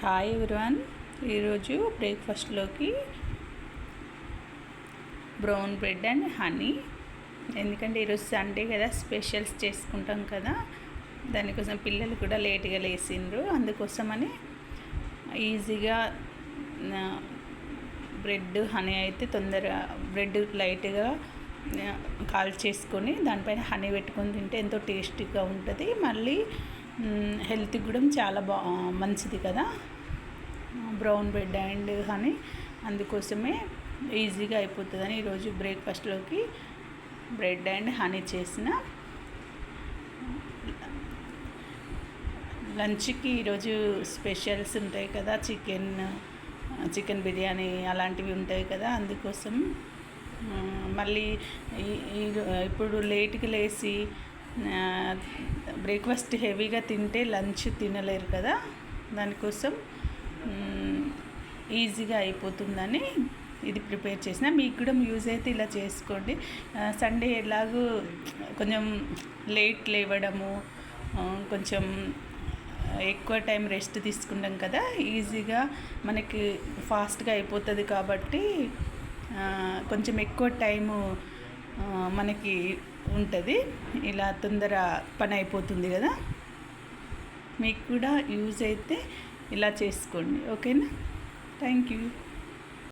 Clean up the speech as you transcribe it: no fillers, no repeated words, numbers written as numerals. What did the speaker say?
Hi everyone. ఈరోజు బ్రేక్ఫాస్ట్లోకి brown bread and honey. ఎందుకంటే ఈరోజు సండే కదా, స్పెషల్స్ చేసుకుంటాం కదా, దానికోసం పిల్లలు కూడా లేట్గా లేచిండ్రు. అందుకోసమని ఈజీగా బ్రెడ్ హనీ అయితే తొందరగా బ్రెడ్ లైట్గా కాల్ చేసుకొని దానిపైన హనీ పెట్టుకొని తింటే ఎంతో టేస్టీగా ఉంటుంది. మళ్ళీ హెల్త్కి కూడా చాలా మంచిది కదా బ్రౌన్ బ్రెడ్ అండ్ హనీ. అందుకోసమే ఈజీగా అయిపోతుందని ఈరోజు బ్రేక్ఫాస్ట్లోకి బ్రెడ్ అండ్ హనీ చేసిన. లంచ్కి ఈరోజు స్పెషల్స్ ఉంటాయి కదా, చికెన్ బిర్యానీ అలాంటివి ఉంటాయి కదా. అందుకోసం మళ్ళీ ఇప్పుడు లేట్గా లేచి బ్రేక్ఫాస్ట్ హెవీగా తింటే లంచ్ తినలేరు కదా, దానికోసం ఈజీగా అయిపోతుందని ఇది ప్రిపేర్ చేసిన. మీకు కూడా యూజ్ అయితే ఇలా చేసుకోండి. సండే ఎలాగూ కొంచెం లేట్ లేవడము, కొంచెం ఎక్కువ టైం రెస్ట్ తీసుకుంటాం కదా, ఈజీగా మనకి ఫాస్ట్గా అయిపోతుంది. కాబట్టి కొంచెం ఎక్కువ టైము మనకి ఉంటుంది, ఇలా తొందర పని అయిపోతుంది కదా. మీకు కూడా యూజ్ అయితే ఇలా చేసుకోండి. ఓకేనా? Thank you.